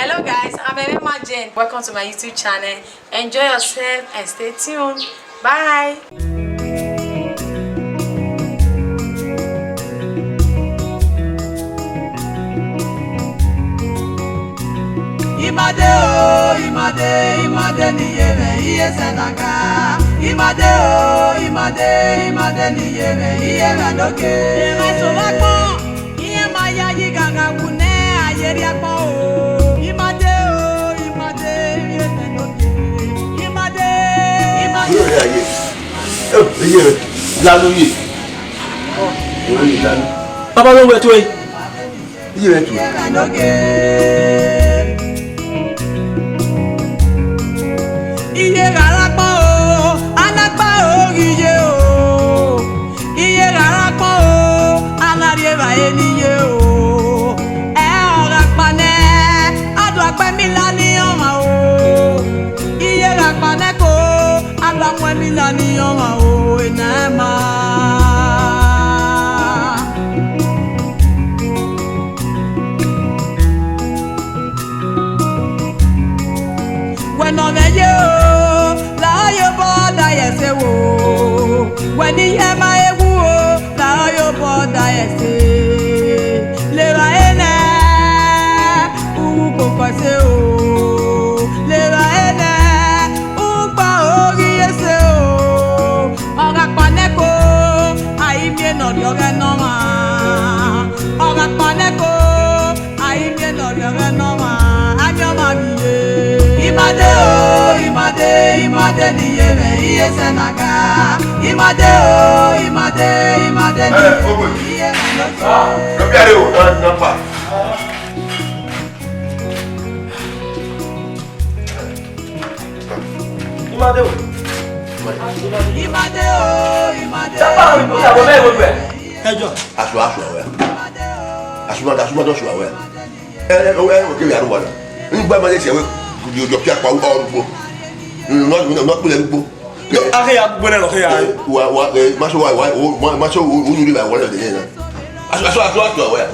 Hello guys, I'm Emma Jane. Welcome to my YouTube channel. Enjoy yourself and stay tuned. Bye. Imade ni yeme iye senaka. Imade ni yeme iye mandoke. Iye solako, iye maya yigaga kune ayeri akpo. Imade iye mandoke. Imade. Iye lanu yi. Papa ló wẹ̀ tó yìí. Iye rẹ̀ tó. Iye rárá pọ̀ o, alápá oríye o. Iye rárá pọ̀ o, alárí ẹ̀rọ ẹniye o. Ẹ ọ̀rọ̀ panẹ́, adùn apẹ́ mi lá ní ọ̀mà o. Iye rà panẹ́ kó, adùn apẹ́ mi lá ní ọ̀mà o. Iná ẹ̀ máa. When I'm a yo, la yo boda yese wo. When he hear my wo, la yo boda yese. Le va ene, ugu kose o. Le va ene, ugba ori yese o. Oga paneko, ayi mi no yoga no ma. Oga paneko, ayi mi no yoga no ma. Anyo ma biye. Imade ni yeme iye senaka. Imade ni yeme iye mandoke. Lọ́bíàrẹ́ o, nọ́mbà. Imade o. Sábà ìyàwó mẹ́rin gbogbo ẹ̀. Ẹjọ́. Aṣọ àwẹ̀. Aṣọ àwẹ̀. Ẹ òkèwé àrùwà náà. Nígbà máa ń ṣe ẹ̀wẹ̀ kùdìọ̀dọ̀ pí àpá ọ̀rùn gbó. Not put any book. I have been a lot here. Much only by one of the year. I saw aware.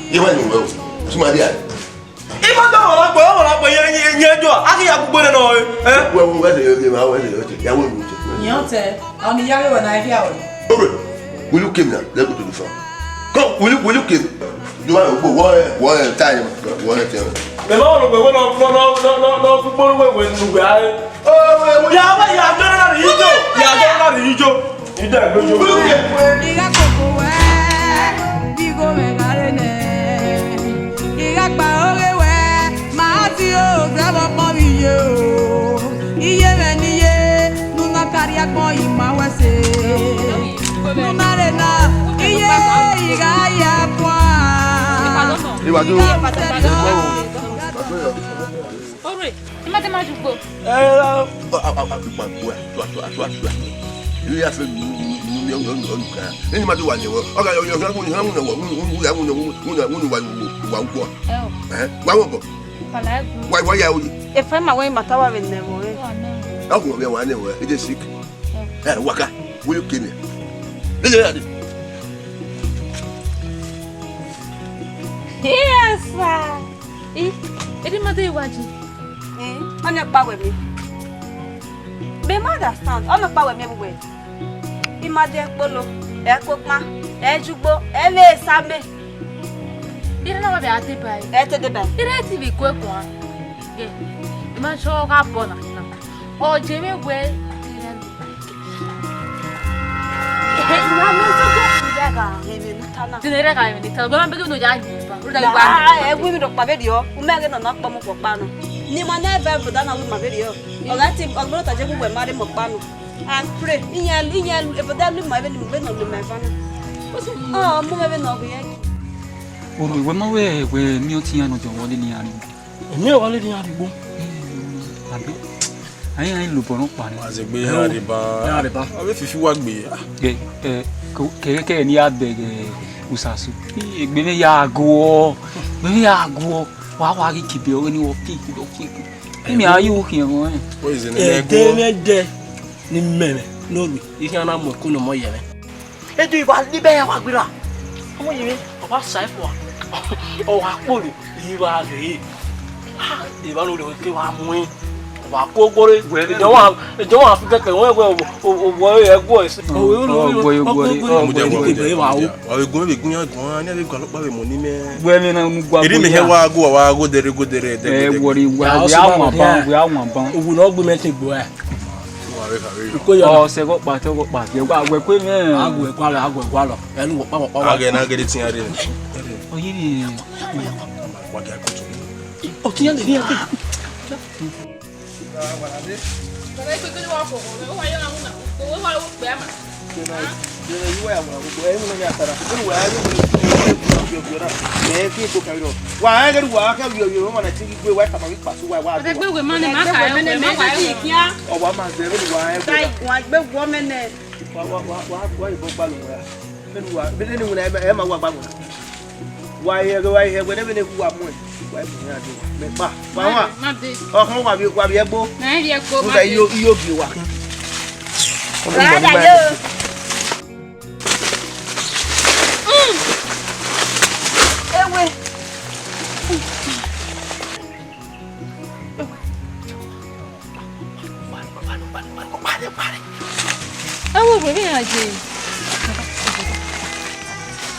You went well. Somebody. Even though I'm going to go, I have been an oil. Well, whether you give out, I will. Yonte, on the yellow and I hear. Will you come now? Let's go to the farm. Come, will you come? You want to go one time? One time. The Lord will not football when you go. Oh, yeah, but you are done at the Ijo. You are done at the Ijo. You don't go. Iga koko we, bigo me garene. Iga pa ore we, ma ti o grabo mo biye o. Iye me niye, nuna kari akon ima wese. Nuna rena, iye iga ya kwa. Iwaju. Ore, imade ma jugbo. You have to any matter what you want. Okay, you're not going to have why are you? If I'm away, Matawa will never. How come you want anywhere? It is sick. Waka, will you kill me? Yes, sir. It mother watching. On your power with me. Be understand. On your power with me everywhere. Imade polo, ekokma, ejugbo, ele same. You know what I did by Ete de be. it. It's a quick one. Yeah, my show up on it. Oh, Jimmy, well, Tinere ka ni tell go am begin no ja ni ba. We me dokpa video. Umege no nakpa mo pokpa no. Ni mo na eve buda na we ma video. Oga ti ogbo ta je gbe mari mo pa no. And pray. Inya e buda lu ma be ni mo be no lu ma fa no. Oh, mo me be no go ye. Oro ìwé máa wẹ̀ ẹ̀wẹ̀ ní ó ti yànnà jọ wọlé ní àárín. Èmi ò wọlé ní àdúgbò. Àbí ayé lò bọ̀rọ̀ pa ni. Àzẹ̀gbé àrèbá. Àbí fífi wá gbé. Kẹ̀kẹ́ ní àbẹ̀rẹ̀ òṣàṣù. Ìgbẹ́ ní yàgò ọ́. Wàá rí kìbẹ̀ ọ̀rẹ́ ní wọ́n kéèkì lọ kéèkì. Èmi ayé òkè ẹ̀rọ ẹ̀. Ẹ̀ẹ́dẹ́rẹ́dẹ́ ní mẹ́rin lórí. Ihe a na-amụ ekwu na mọ yere. Edo Igbo adịbe ya wagbira. Ọmọ yere ọba saifụ a. Ọwa kpọrọ iwe ahụ. ìbánu lè ké wa mú in wà kó gbóré ìjọwọ́ àfikẹ́ kẹ̀ wọ́n ẹgbẹ́ òwò ẹgbọ́ ẹ̀sìn.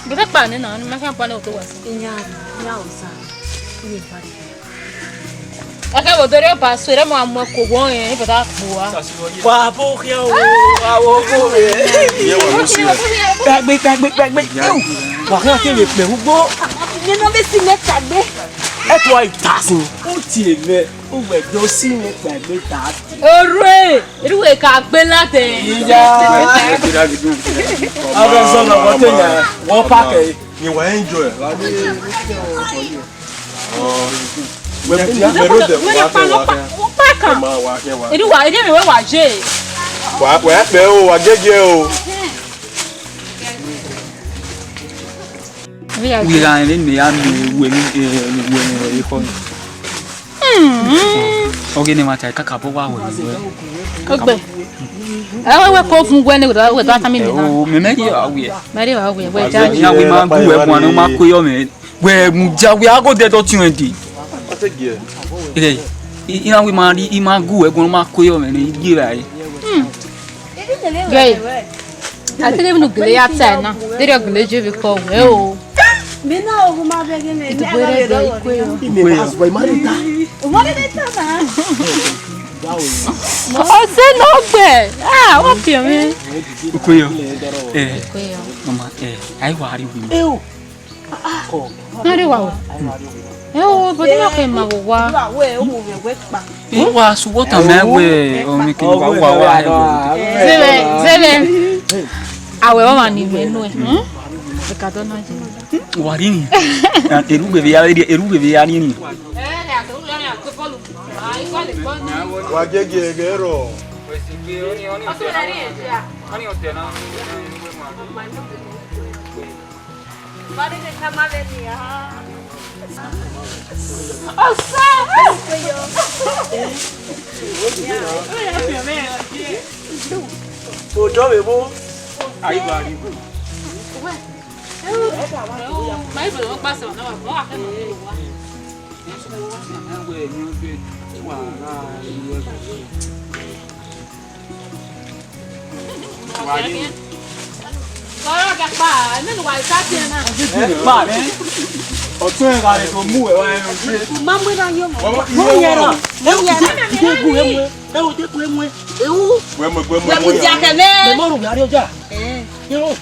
Bữa bạn nên nó mang sang bao tuổi? Acá vou ter para suera mamãe cobão é para dar boa. Qua bố khéo, qua bố cô về. Bạc bịch. Quả khéo kia về hút bố. Nhưng nó biết xin mẹ chặt đi. Ê tôi ta xin. Ô chị mẹ, ô mẹ đồ xin mẹ chặt bê ta. Rồi cả bên lá thế. Dạ. À bên sau là có tên nhà, có park cái. You will enjoy. Itu wa ide mi wa je. Wa pe o wa jeje o. Vì là nên mình ăn quên con. Ok nên mà chạy các cặp qua rồi. Ogbe. We ko fun gwen ni we do atami mi na. Me me ki awie. Me ri wa we ja. Ya we ma gu e mo no ma ko yo me. We mu ja we ago de to 20. Ile ina we ma ri ma gu e gun ma ko yo me ni gi ba yi. Gay. Ate le nu gele ya ta na. De ro gele je bi ko we o. Mi na o ma be gene. Itu bere de ko yo. Ime aswa imarita. O ma de ta na. Ose no gbe. Ah, o pi mi. Ko yo. Ko yo. Mama ai wa ri wi. Na ri wa o. Bo ti ma ko ma wo wa. Wa we o mo we pa. Wa su wo ta me we o mi ki wa. Zebe. Awe wa ma ni we nu e. Pecado no je. Wa ri ni. Eru be ya ni ni. Wa jeje gero. Cô cho về bố. Ai vào đi. Mấy bữa nó ba sợ nó bảo bỏ cái này luôn quá. Có gặp bà nó ngoài sát tiền à. Bà đấy. Ở chơi gà này có mua ở đây không? Ma mới ra vô mà. Mua nhà rồi. Nếu nhà nó Cái của em mua. Đâu cái của em mua. ya mu jaka ne. Để mua đồ điều chưa? Nhiều.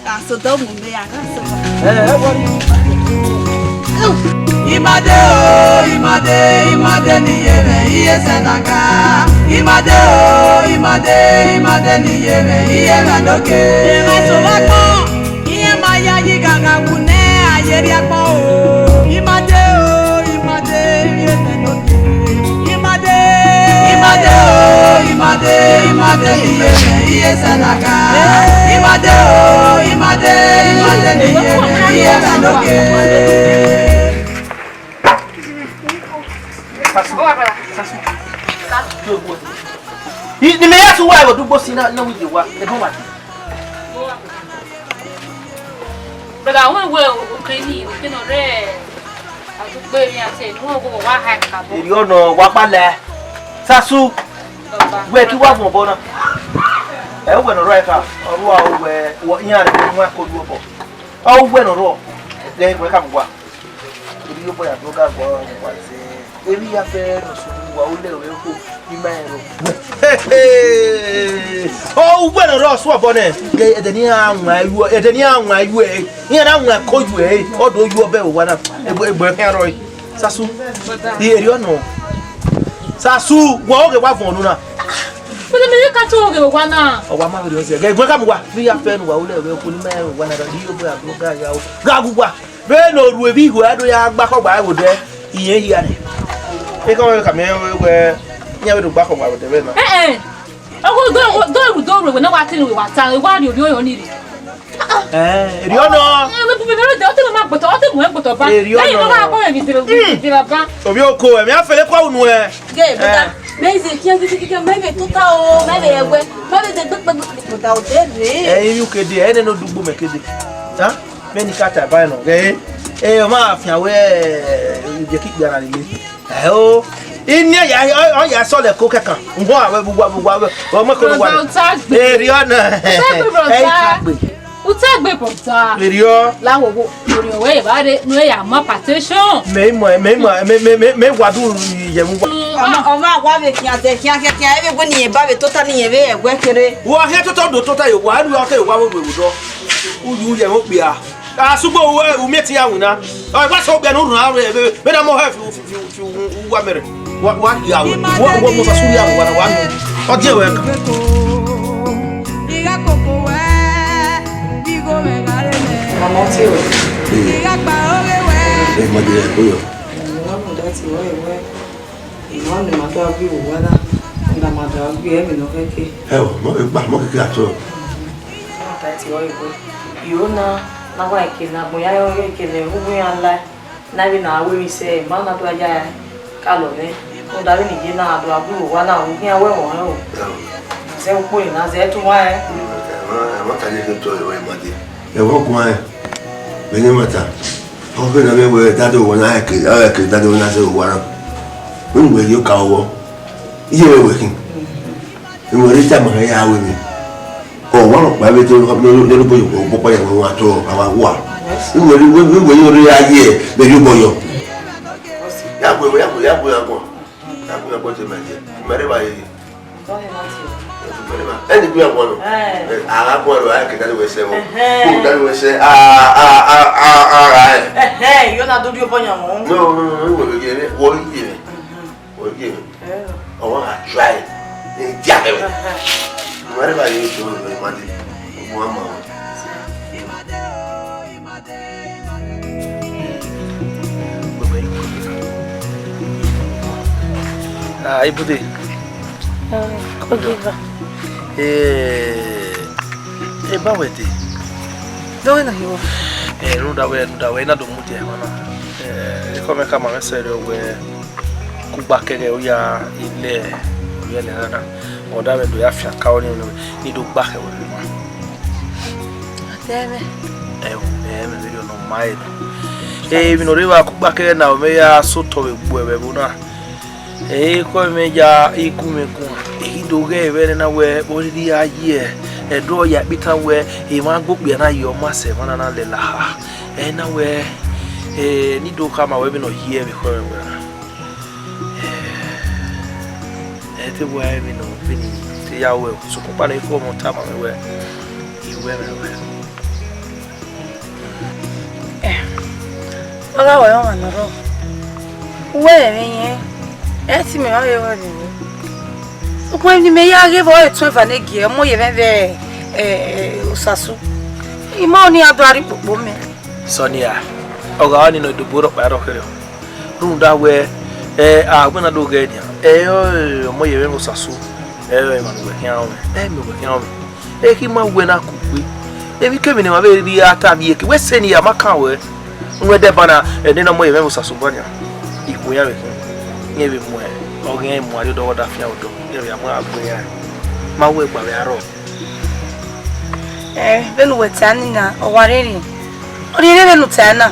À số đâu muốn đây à? Imade o, imade ni yeme iye senaka. Imade o, imade ni yeme iye nadoke. Iye sobako, iye maya yiganga wune ayeri akpo o. Imade o, iye nadoke. Imade o, imade ni yeme iye senaka. Imade o, imade ni yeme iye nadoke. Ni me yasu wa do bosi na wuje wa e bon wa. Daga we o ke ni o ke no re. Àdúgbò mi àti ìwọ̀n gbogbo wá ha ìkàbọ̀. Èrè ọ̀nà wà pálẹ̀. Sasu. Wẹ̀ kí wà fún ọ̀bọ náà. Ẹ wẹ̀ nọ̀rọ̀ ẹ̀ka. Ọ̀rọ̀ àwọn wẹ̀ ìyá rẹ̀ fún wa kó dúró bọ̀. Ọ̀ wẹ̀ nọ̀rọ̀. Gẹ́gẹ́ ìwé kàmú wa. Èmi yóò bọ̀ yàtọ̀ ká gbọ́ wà sí. Èmi yà fẹ́ lọ́sùn wa ó lé òwe kó ìmọ̀ ẹ̀rọ. Ọ̀ wẹ̀ nọ̀rọ̀ sún ọ̀bọ náà. Ẹ̀dẹ̀ ní àwọn ayú ẹ̀. Ìyẹn náà àwọn akọ́jú ẹ̀. Ọ̀dọ̀ ojú ọbẹ̀ wà náà. Ẹgbẹ̀ ẹ̀rọ yìí. Sasu. Èrè ọ̀nà. Sasu. Wọ́n ó kẹ́ wá fún ọ̀nù náà. Pero me diga tú que guana. O wa ma be se ge gbe ka mu wa bi ya fe nu wa o le we ko ni me wa na do yi o bo ya ga ya o ga gu wa be no ru e bi hu ado ya gba ko gba wo de iyen yi ani e ko ka me we nya we do gba ko gba wo de be na Ogo do we na wa tin we wa tan we wa ri ori oyan ni ri. Eri ono We bi me de o te ma gboto o te mu e gboto ba. Lẹ́yìn no ga ko mi dire ba. obi oko e me afele kwa unu e Ge bota. Mezi ki mebe tuta o, mebe egwe. Mebe de gbegbe tuta o de re. yu kede e no dugbo me kede ha me ni ka ta ba no ge o ma fi awe je ki gbara ni o ini ya so le ko kekan nbo awe gbugbo o mo ko wa eri ona Utagbe porta. eri o Láwo wo ori owe ba de no ya mo partition. me wadu ye mu Ọmọ àwa be kian te kian ebe gbe ni ba be tuta ni ebe egwe kere. wo he to do to ta yo wa ru o ke wa wo do uyu ye mo pe a asugbo we umeti ya wuna o ba so gbe no run aru ebe me na mo he fi wa mere wa ya wo mo sa suri ya wa na wa no o je we ka Iga koko we, bigo me gare me. Mama ti o. Iga pa ore we. mo de ko yo Wọ́n mú dá ti wọ́ ìwẹ́. Ìwọ́n ni màá tó àgbé ìwò wá náà. Nígbà máa dọ̀ àgbé ẹ̀mí lọ kẹ́kẹ́. e o mo ke ato Wọ́n dá ti wọ́ ìwẹ́. Ìwọ́ náà náwó ìkìlẹ̀ àbòyá ìkìlẹ̀ gbogbo yẹn ńlá. Nábì náà wéri sẹ́ ẹ̀ máa náà tó ajá kálọ̀ ní. Ó dàbí nìyí náà àdó àgbé ìwò wá náà òun kí wọ́n wẹ̀wọ̀n rẹ̀ o. Ṣé ń pò ìná ṣe é tún wá ẹ? ma ka je to e ma de e wo kuma e be ni mata o be na me we dado wona ke dado na se wo ara nwe yo ka owo iye we kin mo ri ta ma ya we mi o wa ro pa be to lo bo yo bo pa ya wa to awa wa nwe yo ri aye be yo boyo ya ko te ma je mere ba ye Tọ́lẹ̀ máa ti wọ̀. ẹni bí ọmọ nù àràbọ̀ ọ̀rọ̀ ayé dájú wẹsẹ̀ wọn kó dájú wẹsẹ̀ ara ẹ̀. Yóò náà dúdú ọbọ̀ yàn wọ́n. no wọ́n yé mi ọwọ́ àjọ ayé ní ìdí àbẹ̀wẹ̀ ìmọ̀lẹ́ bá yẹ kí wọ́n lè má dé ọmọ àmọ́ wọn. Ibude Ogiva. ba wete Do na hiwo. nuda we na do muti e mana come kama me serio we kuba kere o ya ile o ya na o da me do ya fia ka o ni do gba ke we ma Ateme. me video no mai mi no riwa kuba kere na o me ya so to we gbo e bu na ko me ja iku me ku do ge we na we bo di aye do ya bitan we e ma gbogbo na yo ma se mana na le la ha na we ni do kama we bi no hie bi ko we te bo ai mi no bi ni te ya we so ko pa na ko mo ta ma we iwe me Oga wa yo ma no ro. We mi yen. E ti mi o ye wo ni. Ko ni me ya ge bo e tun fa ne gi e mo ye ve usasu. Ima oni adwari popo me. Sonia oga oni no do boro pa ro kere runda we agbona do ge dia mo ye ve usasu ma we kian me we kian me ki ma we na ku pe bi kemi ne ma be ri ata bi ke we seni ya maka we nwe de bana ni na mo ye ve usasu bonia iku ya we nye bi mo o ge mo ari do da fia odo ye ya mo agbo ya ma we gba we aro Benu wetani na owariri. Ori ere benu tana.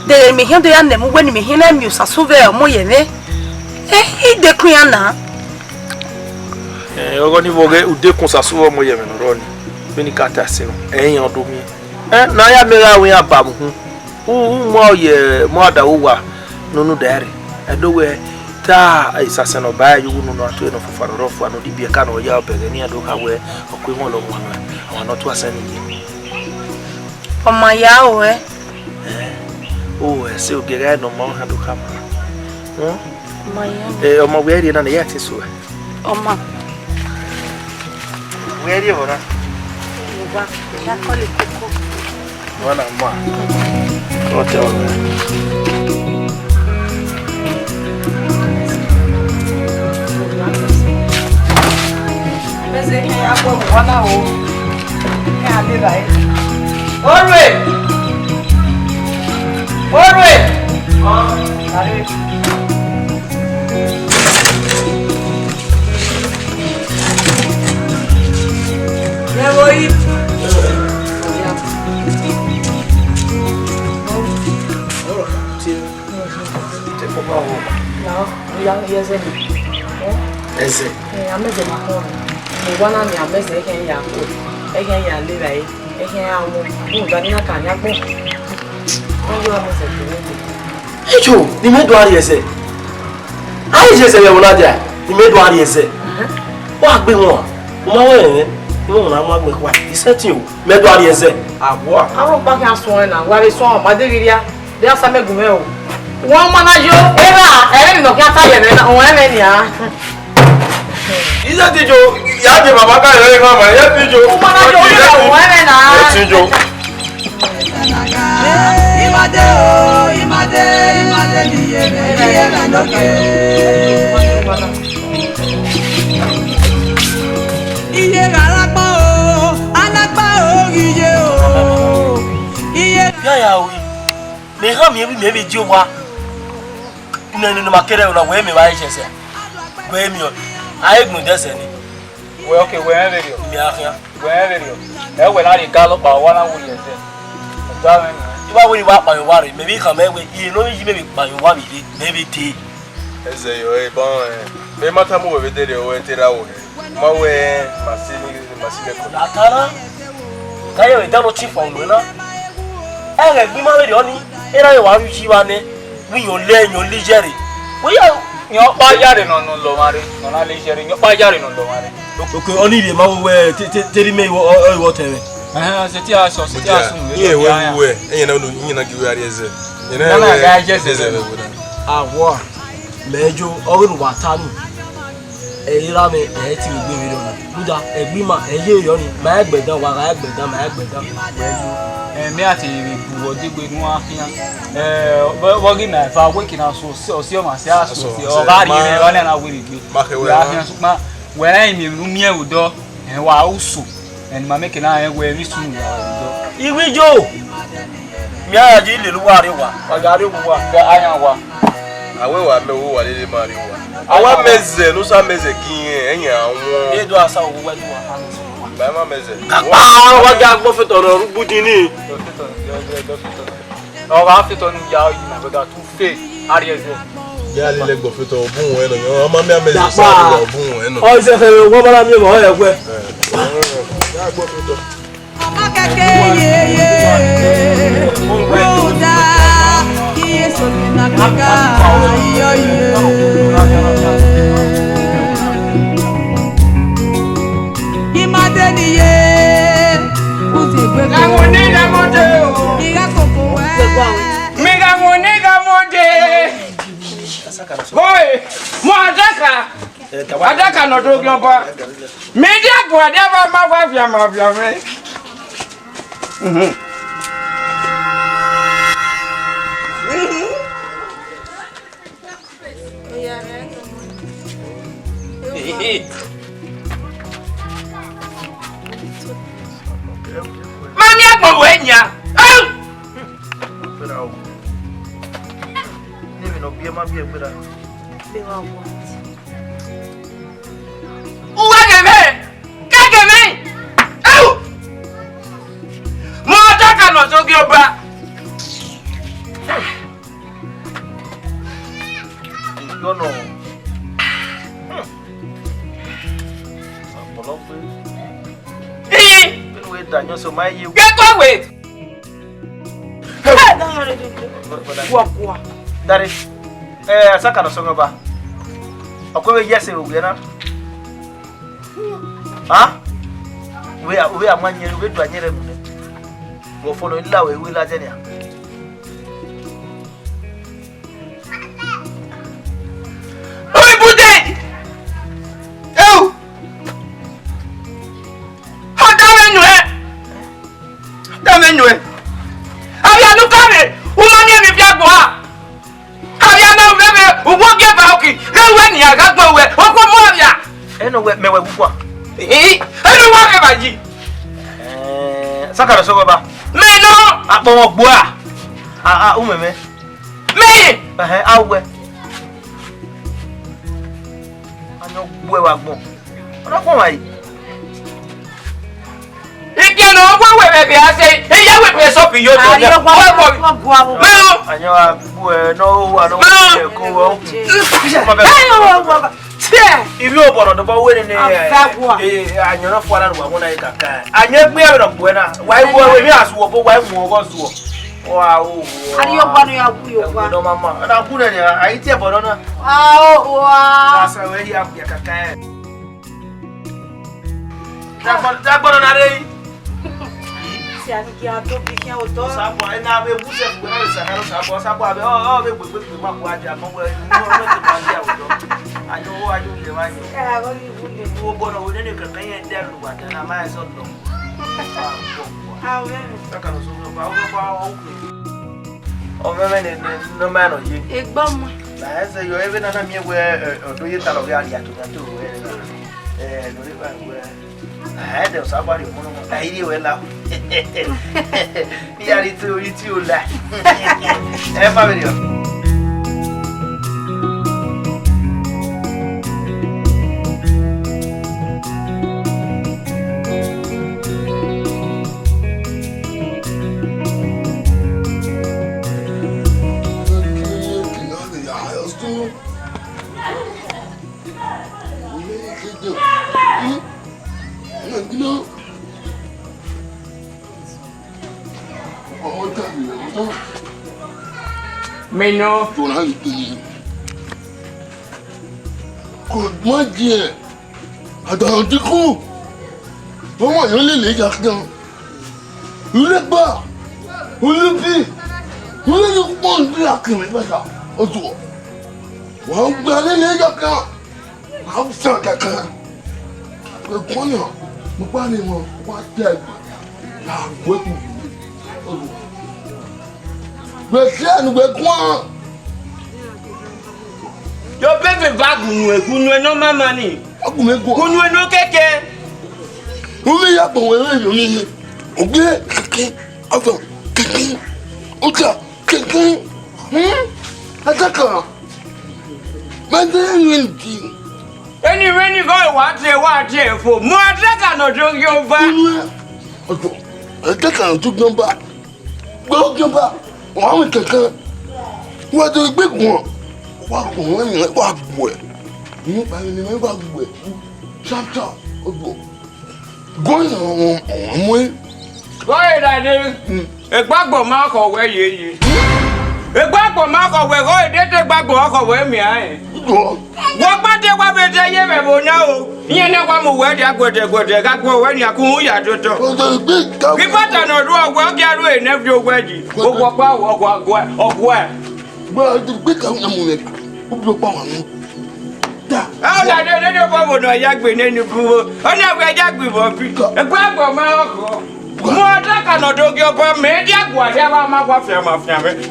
de me hindo ya nemu we ni me hina mi usasuve mo yeve ide kun ya na ogo ni voge ude kun sasuve mo yeve no roni beni kata se no eyan do mi na ya me ra we abamu mo ye mo ada wo nunu dare edowe ta isase no ba yu no ato no fofaro rofo no di bia ka no ya obege ni ado ka we okwe mo lo mo no awon no to asani o ma ya o se o gere no mo ha do ka ma ma ya o mo we ri na ya ti so o ma we ri ora ba ya ko le koko wana ma o te o Wana o. Ya le dai. Orwe. Dale. Ya voy. No, ya ese. Ese. Ameze mahoro. Mwana ni ameze eke ya ko. Eke ya le bai. Eke ya wo. Mo gba ni aka ya gbo. Ojo ameze ko. Ejo, ni me do ari ese. Ai je se we wona dia. Ni me do ari ese. Wa gbe won. Mo ma we ni mo na mo gbe kwa. Isetin o. Me do ari ese. Abo a. Àwọn pa kan so na wa re so ma de riria. De asa megume o. Wọ́n manajo era ere no ki ata ye na wọ́n ere ni a. Ize tijo, ya je baba ka ere mama, ya tijo. Wọ́n manajo ere wọ́n ere na. Tijo. Imade ni yeme loke. Iye galapa o, anapa o giye o. Iye Ya wi. Me ha mi bi ji wa. Nenu no makere na we me ba ise. We mi o. Ai gun dese ni. We okay, we are ready. Mi afia. We are ready. E we na ri galo pa wa na wo ye se. Da men. Iba we wa pa yo wa re, me bi kan me we, yi no yi me bi pa yo wa bi de, me bi ti. Eze yo bon me mata mo we de o entera o. Ma we masini ko. Akara. Kayo ida no chief on na. Ere bi ma we de oni. Era yo wa ru chi wa ne. Wi yo le yo lijeri. We ya Nyo pa yare no lo mare. No na le jere nyo pa yare no lo mare. okay, oni de ma we teri me wo tere. Se ti aso, se ti aso. Ye we enye na no nyina gi we ari eze. Na na ga je se. Awo. Mejo orun wa tanu. Ira me ti mi gbe mi lo na. Buda egbi ma eye yo ni. Ma egbedan wa ga egbedan, ma egbedan. Mejo Me ati buwo digbe nu afian. Wo gi na fa we kina so si o ma si aso si o ba ri me wa na we ri gbe. Ya afian so ma we na mi nu mi e udo wa uso. En ma make na we ri sunu wa udo. iwi jo. Mi ara ji le lu wa ri wa. Wa ga ri wa ga anya wa. Awe wa me wo wa le mari wa. Awa meze no sa meze kin enye awon. E do asa wo wa ju wa. Ba ma meze. Wa ga gbo fe toro rugudi ni. No va fito nu ya yi na go da tu fe ari eze. Ya le gbo fe to bun we no yo ma me meze sa do bun we no. O se fe wo bala mi mo ye gbe. Ya gbo fe to. Makake ye Roda Iye sobi na kaka Iyo ye Imade ni ye Uzi gbe ko Ngamoniga mode o. Iga koko we Miga ngoniga mode. Boy, mo adaka. Adaka no do gyoba. Media go adaba ma via me. Mami agbo wenya. Kageme. Mo adaka no so gyoba. yo no. Wait, Daniel, so my you get go wait. Daddy, Saka no songa ba. Akwe yes e we na. Ha? We amanye we do anyere mu. Go follow illa we la jenia. Oi bude. Eu. Damenwe. Abia no kare. Umani mi bia gbo ha. Abia na bebe uwo ge ba oki. Ewe ni aga gbo we. Okwo mo abia. Eno we mewe bukwa. Eno wa ge ba ji. Saka no songa ba. Me no. Apo gbo a. Umeme. Me. Awe. Anyo gbo e wa gbo. Ona ko wa yi. Ike no wa we be ase. Eya we be so pi yo to. Anyo abu e no wa no ko wo. Ibi obodo do ba we ni anyo na fo ara no wa na ikaka. Anyo gbe e no bo na. Wa wo we mi aso bo wa mu go so. Wow. Ari yo gba no ya ku yo gba. No mama. Na ku na ni ai ti obodo na. Wow. Asa we ya ku ya kaka. Dagboro na re. Si ani ki a to bi ki o to. Sabo ina be buse ku na se ka sabo sabo abe be gbegbe ma ku aja mo we no te ma dia o do. Ayo le wa yo. Go ni bule. Wo bono wo ne ka kan yen der lu wa na ma so do. We. Saka no so ba o ku. O me ne no ma no yi. Egba mo. Na ese yo ebe na mi we do yi ta lo ga ya to we. No ri ba we. De sabari mo no ai we la. Yari tu la. Fa vedere. Meno Comment dire? Attends, du coup, comment il y a les gardiens? Vous n'êtes pas, vous n'êtes plus, vous n'êtes pas là que mais pas ça. Autour. Vous regardez les gardiens. Vous savez quelqu'un. Le croyant, vous parlez moi, vous parlez. Là, vous êtes où? Monsieur, nous êtes quoi? yo bebe va gunu no mama ni. Agune go. Gunu no keke. Omi ya bon wewe yo ni. Ogbe keke. Avant keke. Oka keke. Ataka. Mande ni ti. Weni go wa tie fo. Mo ataka no jo yo ba. Ojo. Ataka no tu gba. Gbo gba. Wa mi keke. Wa do gbe gun. Wa gun won ni wa gbo e. Ni pa ni me wa gbo e. Chapter. Ojo. Going on, go ahead, a gbagbo ma ko we ye. A gbagbo ma ko we go dey gbagbo ko we mi ai. Wo pa de wa be de ye me bo na o. Yen na wa mo we de agode ka gbo we ni akun ya toto. Ki pata no do ogwo ki aru e na fi ogwo ji. O wo pa ogwo e. Ba de gbe ka na mo me. O bi pa wa nu. Ah, la de bo no ya gbe ne ni buwo. Ona we ya gbe bo bi. E gbagbo ma ko. Mo ataka no do gi obo me di agwa ya ba ma kwa fia me.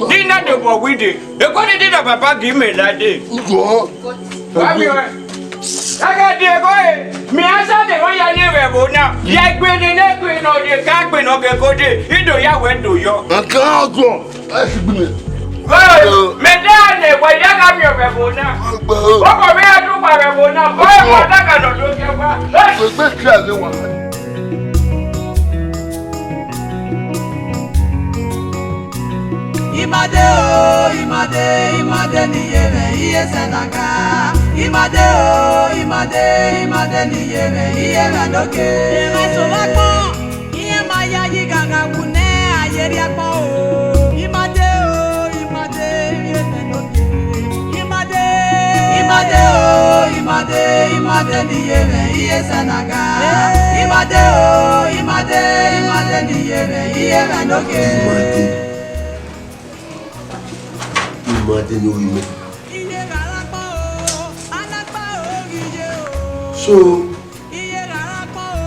Di na de bo wi de. E ko di na papa gi me la de. Go. Wa mi we. Aga de go e. Mi asa de won ya ni we bo na. Ya gbe ni ne gbe no de ka gbe no ke ko de. Ido ya we do yo. Aka go. Ai si gbe me. Me da ne wa ya ga mi o be bo na. O ko me adu pa be bo na. O e mo ataka no do gi obo. Gbe try le wa. Imade o, imade niyeme iye senaka. Imade o, imade niyeme iye manoke. Ema solako, iye maya yiganga kune ayeri akpo o. Imade o, iye manoke. Imade o, imade niyeme iye senaka. Imade o, imade niyeme iye manoke. Imade no ime. So,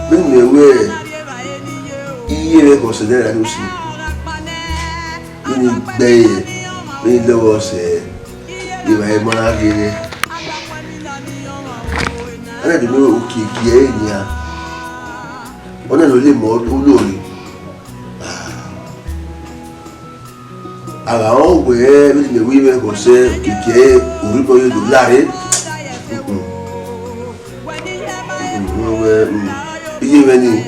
when they were, he considered a Lucy. When there was a monarchy, I don't know who came here. On a little more glory. Alors, oui, les women conseillent qui est au riposte de l'arrêt. Il est venu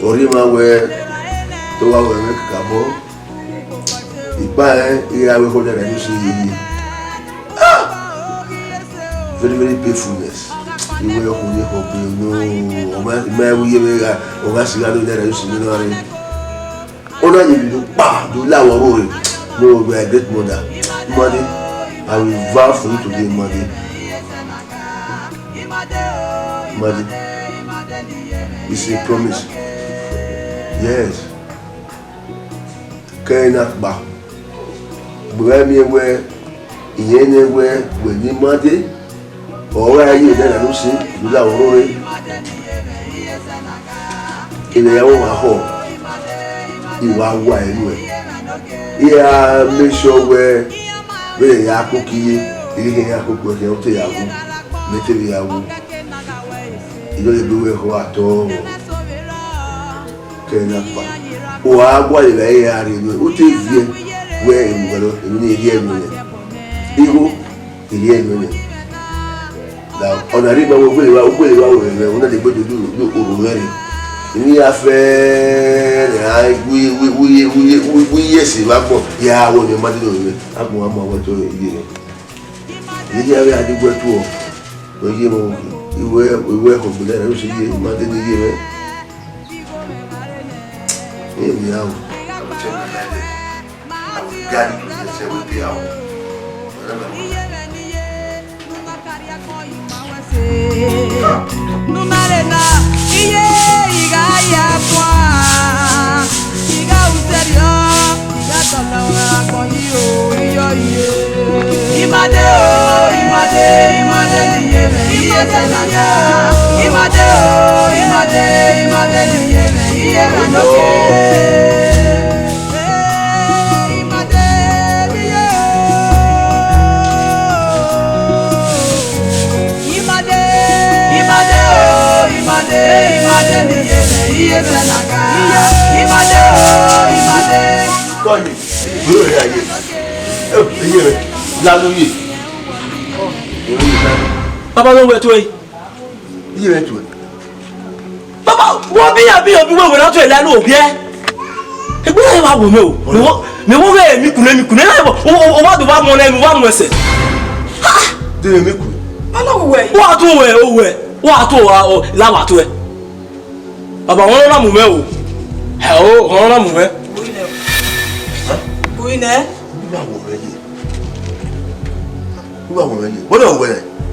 au Rimaway, to our Cabo. Il paraît, il a recordé la musique. Very painfulness. Il voulait qu'on mais oui, on va se garder la musique. On a dit, pas de là où no, we are great mother. Money, I will vow for you to be money. Money. It's a promise. Yes. Can't back. But me where anywhere when you money, or where you then I don't see without worry. In the home, you are why anyway. Yeah, make sure where you are cooking, you can cook with your tail, material. You don't do it at all. Or I want to lay out in the Uti where you need here. You here. Now, on a river, we will not able to do already. We are fair. We yes, yeah, when your mother do it. I'm going to you. You have to go to you work on the other city, mother. Anyhow, I will tell you that I will guide you to the 70 hours. Numarena, iye, iga ya kwa, iga userio, iga tolora koyo, iyo. Imade o, imade niyeme, iye senaka. Imade o, imade niyeme, iye manoke. Papa don't wait to it. You went to it. Papa, what be a bit of people without a land of yeah? A good I will know. No way, me what the one more name one was it. Do you make it? I know where. What to Lava to it. Papa, one of them, hello, one of them. Oui, né? What are we?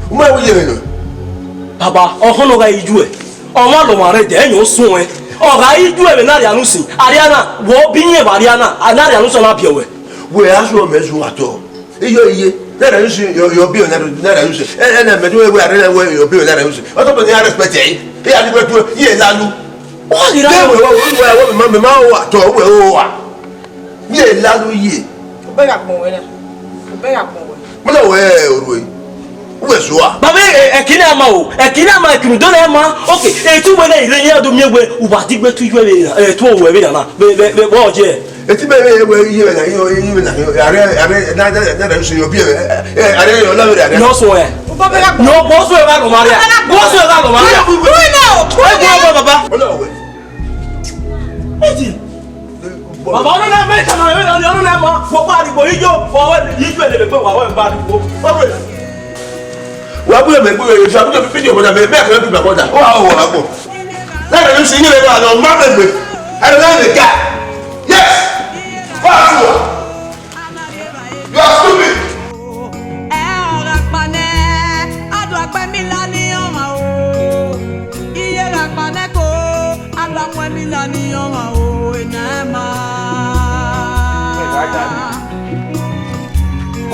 Where are we? Papa, ọ̀hún ọ̀gá ìjú ẹ̀ ọmọ àlọ́mọ rẹ̀ jẹ́ ẹ̀yìn ó sún ẹ̀ ọ̀gá ìjú ẹ̀ bẹ̀ náà rí àánú sí àríyànà wọ́n bí yẹn bá àríyànà àdáàrí àánú sọ̀rọ̀ àbíọ̀wẹ̀. Wẹ̀ aṣọ mẹ́sùn àtọ̀ iye náírà yóò ṣe yọ bí náírà yóò ṣe ẹnà mẹ́tọ́ wẹ̀ àríyànà wẹ̀ yọ bí náírà yóò ṣe ọtọ́ bẹ̀ ní arẹ́spẹ̀tì ẹ̀yìn ẹ̀yà ni wẹ̀ tó yẹ lálú. wọ́n ti rà wọ́n mi máa wà tọ̀ wẹ̀ ó wà yẹ lálú yẹ. Ọbẹ̀ yà pọ̀ wẹ̀ náà ọbẹ̀ yà pọ̀ wẹ̀. Mọ́tò wẹ̀ òru yìí. Babe ekini ama o ekini ama ekini don ema okay etu we na ire yen do miegwe ubati gbe tu ywe etu o we be na be bo je eti be we yi na are na so yo bi are yo la we are no so e no bo so e ba go maria we no baba no we eti bàbá ọ̀nà náà mẹ́ta máa ń lọ ọ̀nà náà mọ́ fọ́ bá àdìgbò yíyó fọwọ́ yíjú ẹ̀ lè pé wà wọ́n bá àdìgbò wọ́n búrẹ̀ mẹ́gbẹ́ rẹ̀ ṣe àbújọ fídíò bọ́dà bẹ́ẹ̀ kẹ́lẹ́ bí bàbọ́dà ó wà wọ̀ lápò lẹ́yìn ló ṣe yín lẹ́nu àná má mẹ́gbẹ́ ẹni náà lè ga yes wọ́n á sùn you are stupid. ẹ ọ̀rọ̀ panẹ́ adùn apẹ́ mi lá ní ọmọ o iye rẹ̀ panẹ́ kó adùn apẹ́ mi lá ní ọmọ o iná ẹ̀ máa.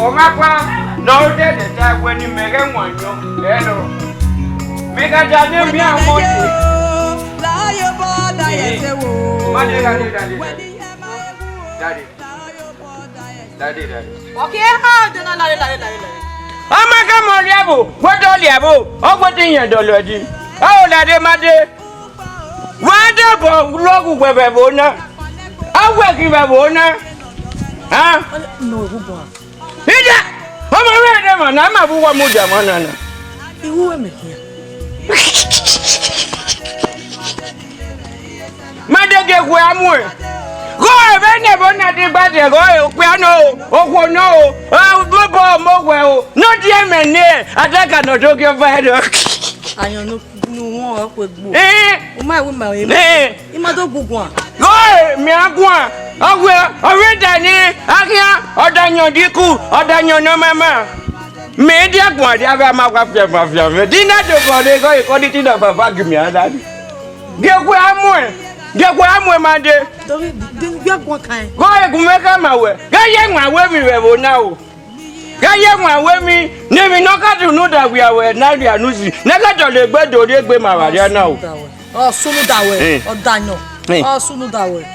ọ̀gá pa lọ́wọ́ tẹ̀lé tá a gbé ní mẹ́rẹ̀ wọ̀nyọ́ lẹ́nu mẹ́gàjà ní mi àwọn ọ̀sẹ̀. láyé bọ́ dáyẹ̀ ṣe wò. Dade. Okay, how do not lie. Ọmọ kẹ́mọ̀ liabo, gbọ́dọ̀ liabo, ọgbọ́n ti yàn dọ̀lọ́ di. Ó lade made. Wọ́n á dẹ̀bọ̀ lọ́gùn pẹ̀pẹ̀ bò ná. Ọgbẹ́ kí bẹ̀ bò ná. Ìjà! Ọmọ rẹ̀ dẹ̀ mọ̀ náà máa fún wọn mú jà mọ́ nànà. Iwu ẹ̀mẹ̀kìyà. Madege kwe amwe. Go bene bona di bade go pe ano okwo no o bobo mo we o no die mene ataka no to ke fa do. Ayan no won o pe gbo. O ma we ma e. Ima to gugun a. Go mi agun a. Ogwe ori dani akia odanyo diku odanyo no mama. Me di agun adi aba ma kwa fia me. Dina do go de go ko di ti do baba gi mi ada. Ge kwe amwe. Gekwa amwe made. Tobi gekwa kan. Go egumeka mawe. Gaye nwawe mi webo na o. Gaye nwawe mi ne mi no ka tu no da wi awe na ri anusi. Na ka to le gbe do re gbe mawaria na o. O sunu dawe. Odanyo. O sunu dawe.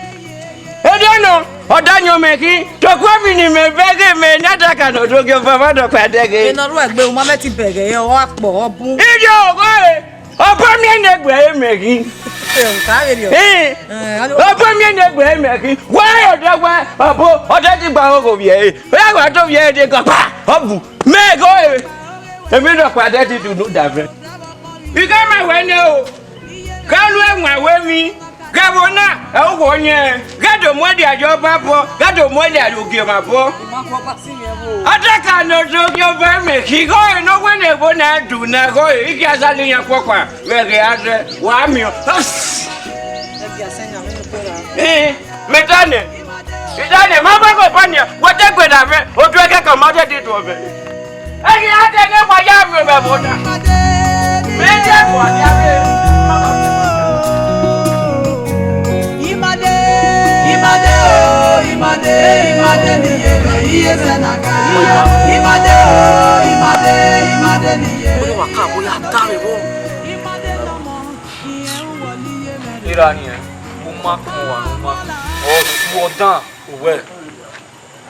Edono odanyo meki to kwa mi ni me bege me na ta ka no do ge baba do padege. Ina ru egbe o ma me ti bege ye o apo obun. Ijo go opo mi ne gbe meki. Opo mi ne gbe meki. Wa odagwa opo odati gba ogo bi e. Oya gba to bi e de kan pa. Obu me go e. Emi do pade ti du da fe. Ika ma we ne o. Kalu enwa we mi. Gabona e o go yen. Gado mo di ajo papo, gado mo di ajoge mapo. Ataka no jojo ba meki go e no we ne bo na du na go e iki asali yan popa. We ge ase wa mi o. Metane. Metane ma ba ko pania. Wo te gbe da fe. O tu eke kan ma te di to fe. Eki ate ne kwa ya mi be bona. Me je kwa ya fe. Imade niye iye senaka. Imade niye. Ó ní wà ká bóyá dá mi bó. Irani o ma kan wa o ma o dan Òwe.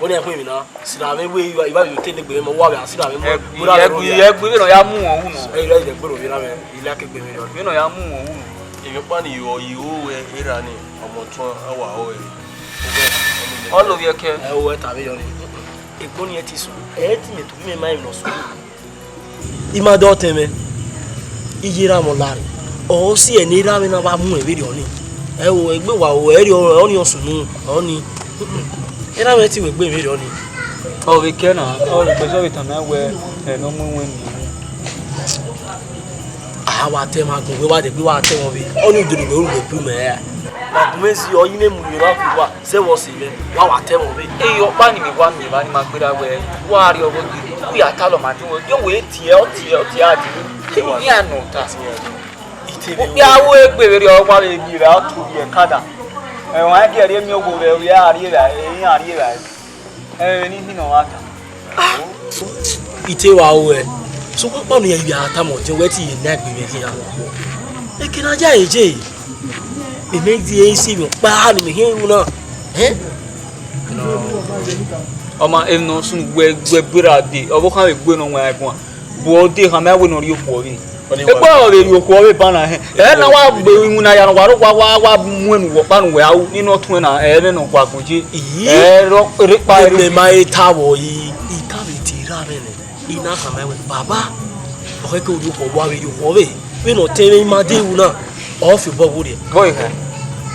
Ó ní ẹ pé mi náà. Sina mi we ìwà yo te negbe mo wa be sina mi mo. Egbe no ya mu won hu no. E ire de gboro bi na me. Ile akegbe mi lo. Egbe no ya mu won hu no. Èmi pa ni yo Irani ọmọ tun awa o e. All of your care. E o e tàbí yo ni. Egbo ni e ti so. E ti me to mi mai no so. Ima do teme. Ijira mo lare. O si e ni ra mi na ba mu e bi ri oni. E wo egbe wa o e ri o ni osunu oni. Ira me ti we gbe mi ri oni. All of your care na. All of your time na we no mu wen ni. Wa te ma gun we wa de gbe wa te won bi. Oni dodo we o gbe me ya. Ma gun si o yin me mu yo ra fi wa. Se wo si me. Wa te won bi. E yo pa ni mi wa mi ba ni ma gbe da we. Wa ri owo gidi. Ku ya ta lo ma tin wo. Yo we ti adi. Ni anu ta. Ya wo egbe re o pa le bi ra tu bi e kada. E won a di re mi ogo re ri ari ra. E ari ra. E ni no wa ta. Ite wa o e. So ko nu ye bi ata mo tin we ti ye na gbe me kiyan. E kina ja eje. E me di e si mi pa ni me hin wu na. Ọmọ eno sun gbe bira de. Obo kan gbe no wa egun. Bo de kan ma we no ri opo ri. Egbe o re ri opo ri pa na he. E na wa gbe wu na ya no wa mu enu wo pa no we awu ninu tun na e ne no kwa kunji. E ro re pa Egbe ma e tawo yi. Ita bi ti ra me ne. Ina kan ma we baba. O ke ko ru ko wa we ri ko we. We no te me ma de wu na. O fi bo wo de. boy he.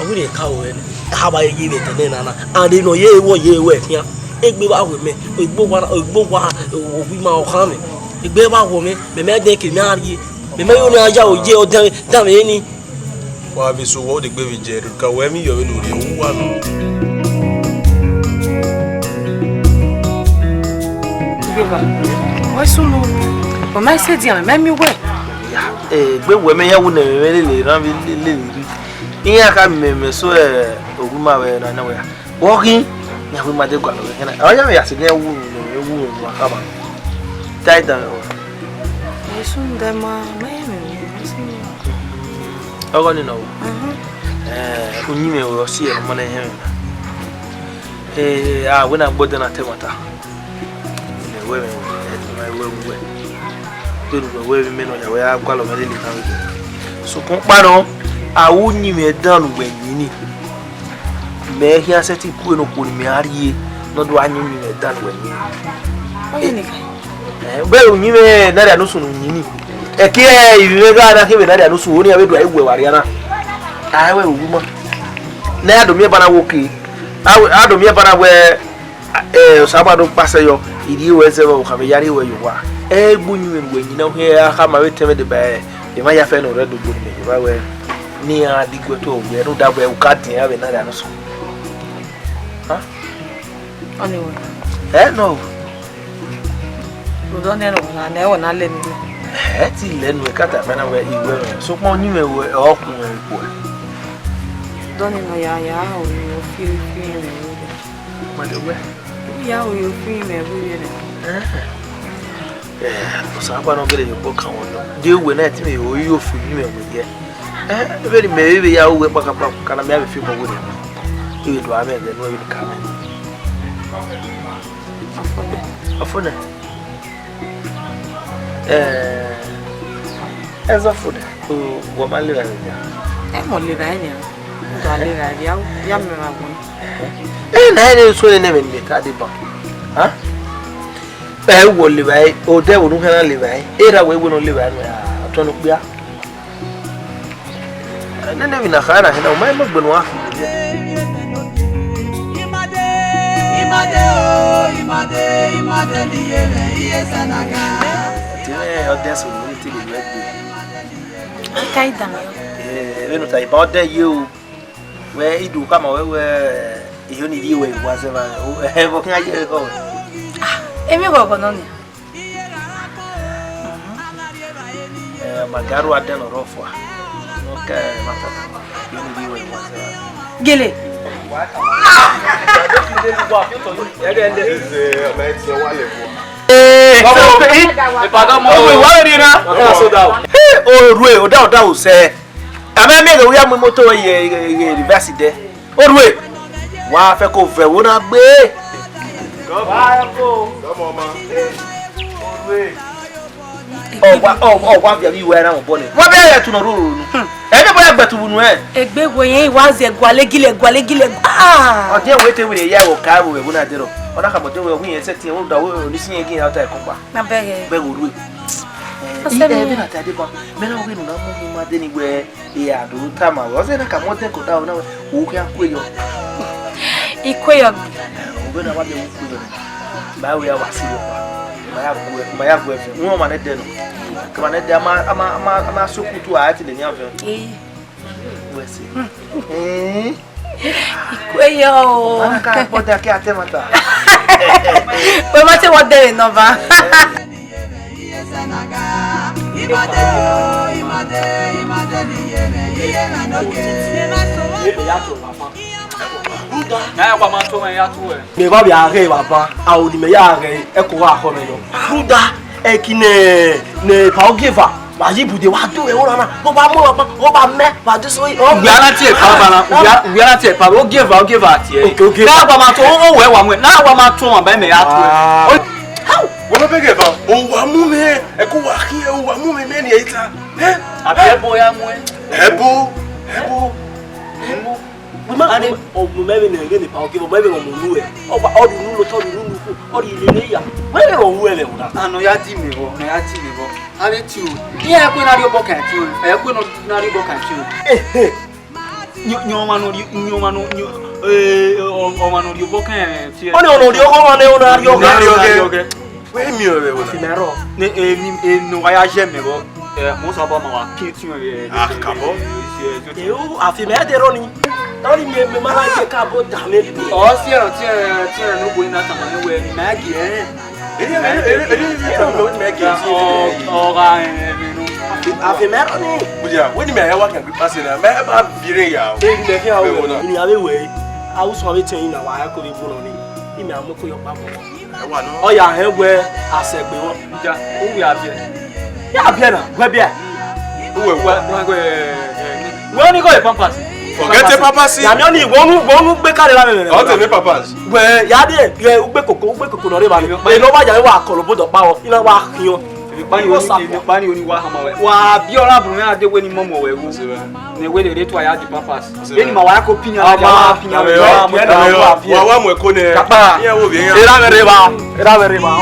we dey cow we how ba give it na na and they know ye wo here egbe ba we me egbo wa obi ma o kan me egbe ba wo me me de ke mi ari me me yo ni aja o je o dan me ni wa bi so wo de gbe bi je ka we mi yo we lori o wa no why so no but my say dia me mi we gbe we me ya wo na me le ran bi le iya ka me so oguma we na we walking na we ma de gwa no we na anya me ya se ne wu akaba tai da eso ndema me ogo ni no unyime we osi e mo na he we na gbodo na temata we we me no ya we agwa lo me le na we so kun pa no awu nyime dan we nyini me hia seti ku no ko mi ariye no do anyi nyime dan we nyini oye ni kai be unyime na dia no sunu nyini ke iwe ga na ke be na dia no su oni abedu ai we ware na ai we uguma na ya do mi bana woke ado mi bana we sabado pase yo idi we se ba ka be yari we yo wa gbunyu we nyina ho ya ka ma we teme de ba e ma ya fe no redo gbo ni ba we ni a digwe to we no da ba u ka tin ya be na dia no so ha oni we no do ne no na e wona le ni ti lenu e kata bana we iwe so pon nyime we okun e po do ni no ya o yo fi me ma de we ya o yo fi me bu ye so apa no gele yo boka won no de we na ti me yo fi me we ye be me be ya we paka kana me fi mo we e do ame de no we ka me afone eza food o ma le ra ya mo le ra ya do le ra ya me ma gun na ene so ne me ni ta de ba ha wo le bai o de wo nu kana le bai era we no le bai no to no bia na ne na khana hina o mai magban wa imade ni yele iye sanaga o de so ni ti le we kai dan we no tai ba de you we idu kama we iyo ni di we wa se ba bo kan aje ko emi go no ni magaru ade no rofo no ka mata iyo ni di we wa se ba gele o se ame me go ya mo moto ye university orue wa fe ko fe wo na gbe wa ko domo ma orue wa bia bi we na mo bole wa be ya tu no ru nu e be boya gbatu nu egbe wo yen wa ze gwalegile o je we te we ya wo ka wo we na dero o na ka mo te we hu yen se ti wo da wo ni sin yen gin ata e ko pa na be orue be na ta de ba me na we nu na mo ma de ni we ya do ta ma wo se na ka mo te ko da o na wo ka ku yo ikweyo o be na ba be ku yo ba we ya wasi yo ba ya ku efe wo ma ne de no ka ma ne de ama sokutu a ti le ni afi we se ikweyo ka po da ke atemata we ma te wo de no ba imade ni yele na no ke ya to papa na kwa ma to ya to me ba bi are papa awodi me ya are e ko wa ko me yo ruda e kine ne pa o give ma yi bude wa do e wo na bo ba mo o ba me ba do so o gbe ana ti e pa ba na gbe ana ti e pa o give ti e na kwa ma to o we wa mo na kwa ma to ma ba me ya to wọ́n bẹ́ gẹ̀ bá o wà mú mi ẹ kó wà kí ẹ wà mú mi mẹ́ni èyí ta àbí ẹbọ ya mú ẹ ẹbọ ani o mo me na ge ni pa o ke mo me mo nu e o ba o nu lo to nu ku o ri le ya me ro wu e le una anu ya ti mi bo ani ti o ni e ko na ri obo kan ti o e ko no na ri obo kan ti o nyomano dio bokan ti ono dio ko mane ono ario ke we mi o be wona finero ne no ya jeme bo mo so ba ma wa ki ti kabo eu a finero de roni tani me mara ke kabo dame o si no bo na tama ne we ni magi afemero ni buja we ni me ya wa kan pass na me ba bire ya o ni awe we awu so be tin na wa ya ko bi bu no ni imi amoko yo pa mo o ya hewe asegbe won ja o wi abie ya bia na gwa bia we ni go e pampas forget the papas ya mi oni wonu gbe kare la me o te me papas we ya de ugbe koko no re ba ni e no ba ja wa kolo bodo pa wo ina wa kiyo pani oni wa hama we wa biola bru na de we ni momo we wo ne we de to ya di papas e ni ma wa ko pinya na pinya wa mo ko ne kapa wo bi yan era me ba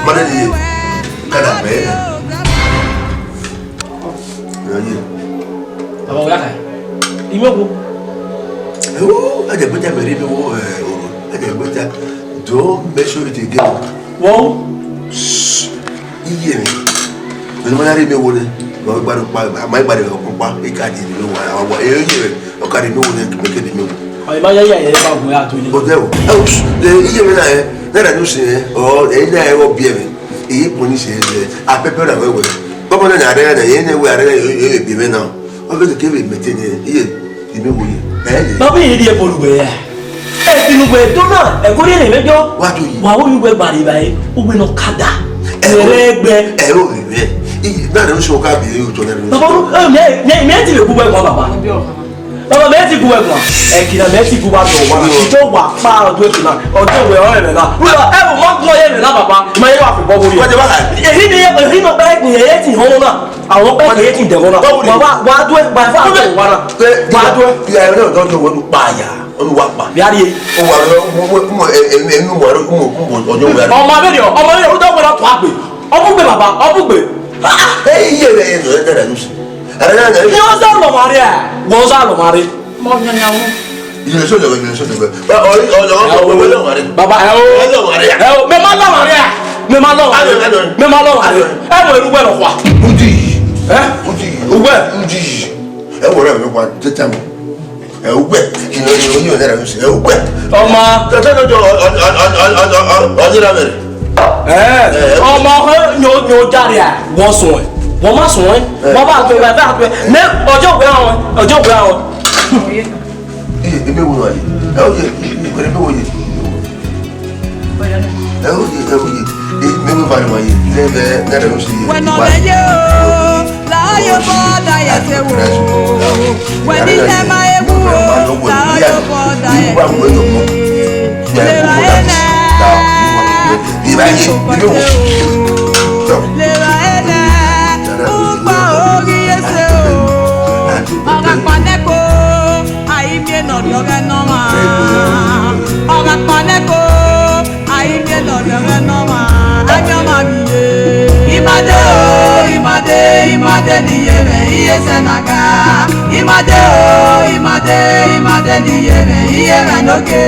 Mana ni kada be ni aba ya kai imego aja bota mere be wo aja bota do make sure it again wo iye mi no mana ri me wo ne go gbadu pa ma gbadu ko pa e ka di ni wa wa e ye o ka di mi wo ne to make di mi wo ai ma ya ba go ya to ni o de o iye mi na e na do se o e na e o bi mi e poni se a pepe na wewe bobo na are na ye ne we are e bi me na o be ke be mete ni iye di mi wo ye baba ye di e boluwe ya e tinu gbe to na e ko ni mejo wa to yi wa wo yu gbe gbari bayi o gbe no kada ere gbe e o re iye na do so ka bi o to na baba me ti le ku gbe ko baba baba me ti ku gbe ko e kina me ti ku ba do wa ti to wa pa ojo kina ojo we o re na ruba e mo mo ye me na baba ma ye wa fi bo bori e ni no ba ni ye ti ho na àwọn pe ke ti de ho na baba wa do ba fa to wa na wa do ya re do do wo pa ya o wa pa bi ari o wa mo enu mo ojo we o ma be o do gboro to agbe o bu gbe baba o bu gbe e iye re no e da nusi ara na ni o so lo mari e wo so lo mari mo nyanya wo ile so de ba o lo mari baba e o me ma lo mari e me ma lo mari e mo eru gbe lo kwa uji ugbe uji e wo re me kwa tete mo e ugbe kino ni o da nusi e ugbe o ma tete no jo o ni ra mere ọmọ nyo jari a wọ́n sùn ẹ̀ wọ́n má sùn ẹ̀ wọ́n bá tó ẹ̀ bá tó ẹ̀ ní ọjọ́ òwe àwọn. ebe wo wáyé ẹ ó yẹ ìpèrè ebe wo yẹ ẹ ó yẹ mẹ́wé bá ní wáyé lẹ́bẹ̀ẹ́ náírà ló ṣe yẹ. Wẹ̀nà lẹ́yẹ o, láyọ̀ bọ́ dáyà ṣe wò ó. Wẹ̀ní tẹ́ máa ewu o, láyọ̀ bọ́ dáyà ṣe wò ó. Lè ra ẹ̀ náà. Ibaye, lera ene ugba ori ese o ọ̀rọ̀ paneko àìmí nọ̀dọ̀rẹ́ nọ́mà ọ̀rọ̀ paneko àìmí nọ̀dọ̀rẹ́ nọ́mà anyọ́mà miye. Imade o imade niye me iye senaga imade o imade niye me iye me noge.